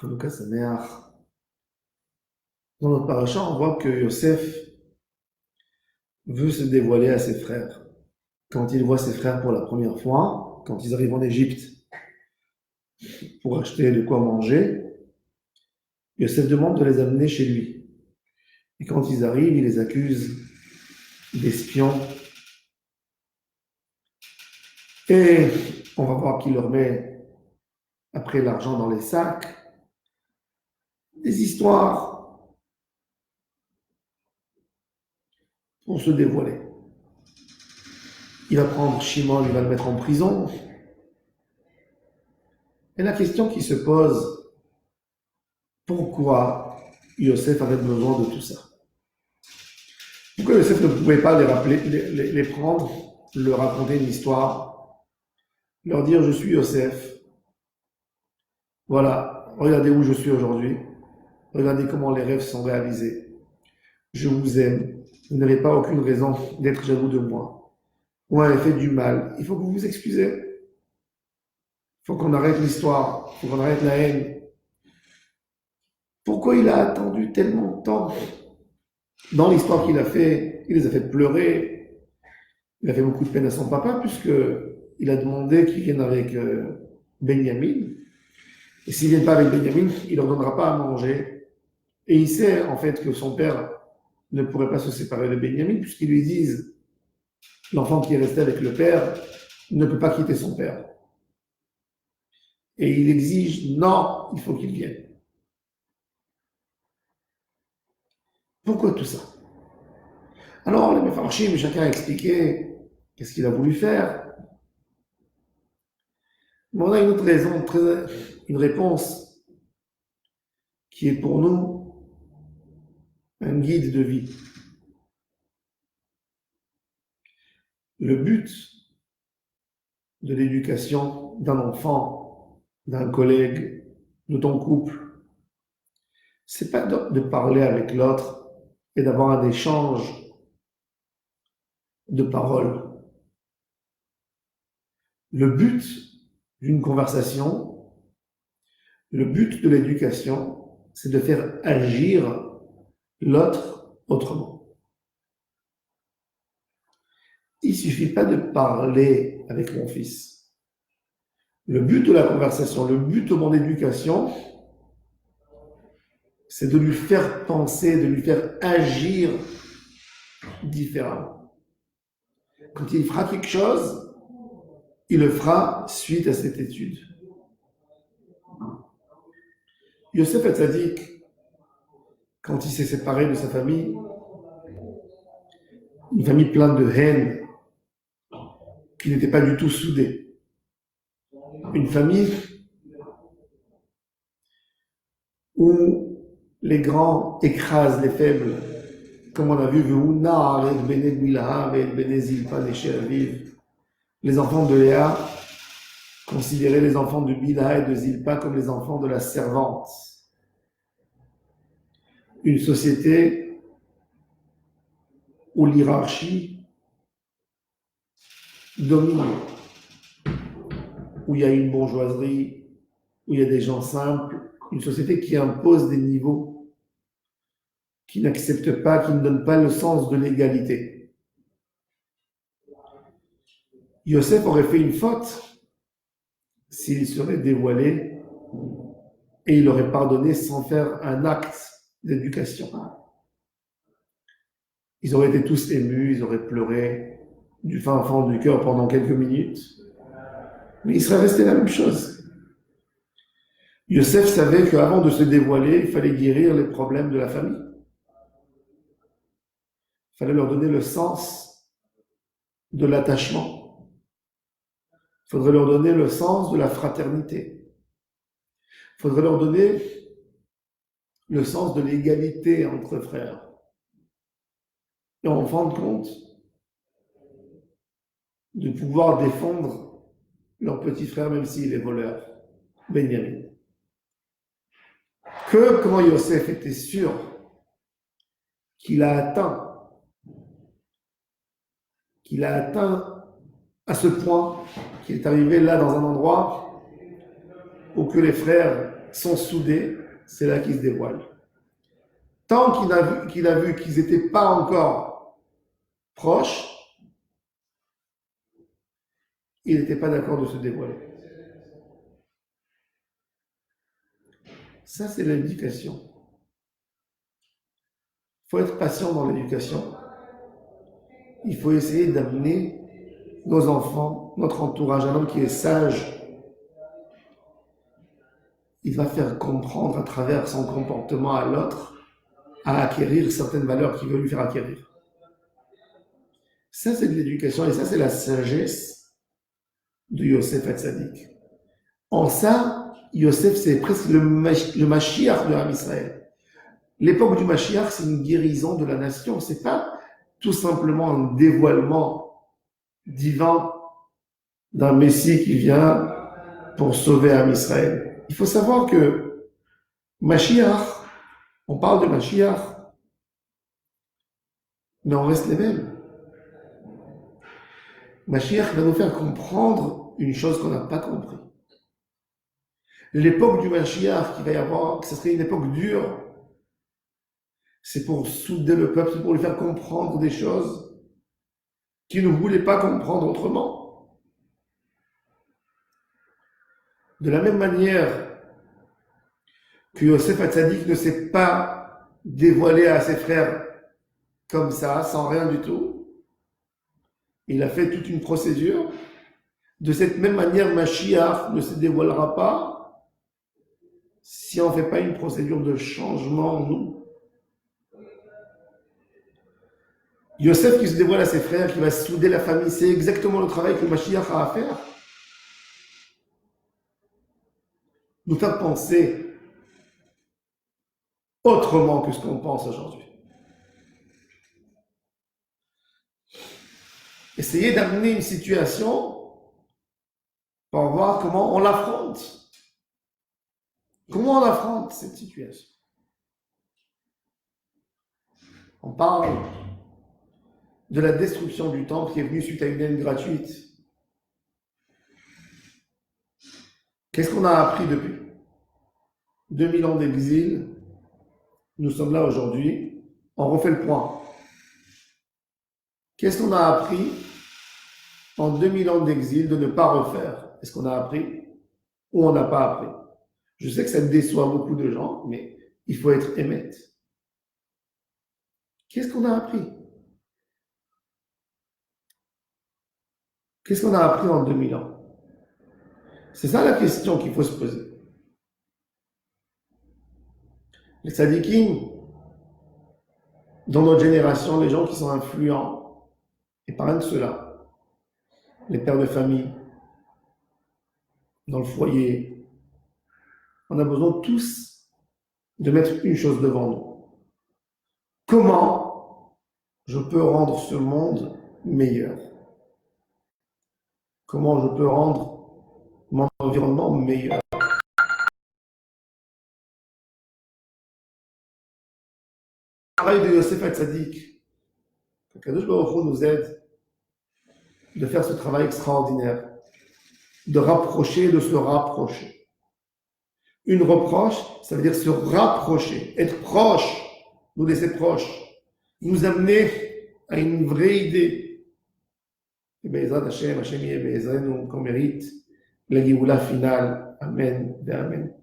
Hanouka Sameach. Dans notre paracha, on voit que Yosef veut se dévoiler à ses frères. Quand il voit ses frères pour la première fois, quand ils arrivent en Égypte pour acheter de quoi manger, Yosef demande de les amener chez lui. Et quand ils arrivent, il les accuse d'espions. Et on va voir qu'il leur met, après l'argent dans les sacs, des histoires pour se dévoiler. Il va prendre Shimon, il va le mettre en prison. Et la question qui se pose, pourquoi Yosef avait besoin de tout ça? Pourquoi Yosef ne pouvait pas les prendre, leur raconter une histoire, leur dire je suis Yosef, voilà, regardez où je suis aujourd'hui, regardez comment les rêves sont réalisés, je vous aime, vous n'avez pas aucune raison d'être jaloux de moi, vous m'avez fait du mal, il faut que vous vous excusez, il faut qu'on arrête l'histoire, il faut qu'on arrête la haine. Pourquoi il a attendu tellement de temps? Dans l'histoire qu'il a fait, il les a fait pleurer, il a fait beaucoup de peine à son papa, puisqu'il a demandé qu'il vienne avec Benjamin. Et s'il ne vient pas avec Benjamin, il ne leur donnera pas à manger. Et il sait en fait que son père ne pourrait pas se séparer de Benjamin, puisqu'ils lui disent l'enfant qui est resté avec le père ne peut pas quitter son père. Et il exige non, il faut qu'il vienne. Pourquoi tout ça? Alors les Mefarshim, chacun a expliqué qu'est-ce qu'il a voulu faire. Mais on a une autre raison, une réponse qui est pour nous un guide de vie. Le but de l'éducation d'un enfant, d'un collègue, de ton couple, c'est pas de parler avec l'autre et d'avoir un échange de paroles. Le but d'une conversation, le but de l'éducation, c'est de faire agir l'autre autrement. Il ne suffit pas de parler avec mon fils. Le but de la conversation, le but de mon éducation, c'est de lui faire penser, de lui faire agir différemment. Quand il fera quelque chose, il le fera suite à cette étude. Yosef Hatzadik, quand il s'est séparé de sa famille, une famille pleine de haine, qui n'était pas du tout soudée, une famille où les grands écrasent les faibles, comme on a vu, les enfants de Léa considéraient les enfants de Bilha et de Zilpa comme les enfants de la servante. Une société où l'hierarchie domine, où il y a une bourgeoisie, où il y a des gens simples, une société qui impose des niveaux, qui n'accepte pas, qui ne donne pas le sens de l'égalité. Yosef aurait fait une faute s'il serait dévoilé et il aurait pardonné sans faire un acte d'éducation. Ils auraient été tous émus, ils auraient pleuré du fin fond du cœur pendant quelques minutes, mais il serait resté la même chose. Yosef savait qu'avant de se dévoiler, il fallait guérir les problèmes de la famille. Il fallait leur donner le sens de l'attachement. Il faudrait leur donner le sens de la fraternité. Il faudrait leur donner le sens de l'égalité entre frères. Et en fin de compte, de pouvoir défendre leur petit frère, même s'il est voleur, Benjamin. Comment Yosef était sûr qu'il a atteint à ce point qu'il est arrivé là dans un endroit où que les frères sont soudés, c'est là qu'ils se dévoilent. Tant qu'il a vu qu'ils n'étaient pas encore proches, il n'était pas d'accord de se dévoiler. Ça, c'est l'éducation. Il faut être patient dans l'éducation. Il faut essayer d'amener nos enfants, notre entourage, un homme qui est sage. Il va faire comprendre à travers son comportement à l'autre à acquérir certaines valeurs qu'il veut lui faire acquérir. Ça, c'est de l'éducation et ça, c'est la sagesse de Yosef Hatzadik. En ça, Yosef, c'est presque le Mashiach de Am Israël. L'époque du Mashiach, c'est une guérison de la nation. C'est pas tout simplement un dévoilement divin d'un Messie qui vient pour sauver Am Israël. Il faut savoir que Mashiach, on parle de Mashiach, mais on reste les mêmes. Mashiach va nous faire comprendre une chose qu'on n'a pas compris. L'époque du Mashiach qu'il va y avoir, que ce serait une époque dure, c'est pour souder le peuple, c'est pour lui faire comprendre des choses qu'il ne voulait pas comprendre autrement. De la même manière que Yosef Hatzadik ne s'est pas dévoilé à ses frères comme ça, sans rien du tout, il a fait toute une procédure. De cette même manière, Mashiach ne se dévoilera pas si on ne fait pas une procédure de changement en nous. Yosef qui se dévoile à ses frères, qui va souder la famille, c'est exactement le travail que Mashiach a à faire. Nous faire penser autrement que ce qu'on pense aujourd'hui. Essayer d'amener une situation pour voir comment on l'affronte. Comment on affronte cette situation? On parle de la destruction du temple qui est venue suite à une haine gratuite. Qu'est-ce qu'on a appris depuis 2000 ans d'exil? Nous sommes là aujourd'hui. On refait le point. Qu'est-ce qu'on a appris en 2000 ans d'exil de ne pas refaire? Est-ce qu'on a appris ou on n'a pas appris? Je sais que ça déçoit beaucoup de gens, mais il faut être émette. Qu'est-ce qu'on a appris? Qu'est-ce qu'on a appris en 2000 ans? C'est ça la question qu'il faut se poser. Les tzadikim, dans notre génération, les gens qui sont influents, et pas un de ceux-là, les pères de famille, dans le foyer, on a besoin tous de mettre une chose devant nous. Comment je peux rendre ce monde meilleur? Comment je peux rendre mon environnement meilleur? Le travail de Yosef Hatzadik, que Kadosh Baruch Hu nous aide de faire ce travail extraordinaire, de rapprocher, de se rapprocher. Une reproche, ça veut dire se rapprocher, être proche, nous laisser proche, nous amener à une vraie idée. Et Be'ezrat Hashem, Hashem Yeh Be'ezrenu, qu'on mérite la Géoula finale. Amen, Amen.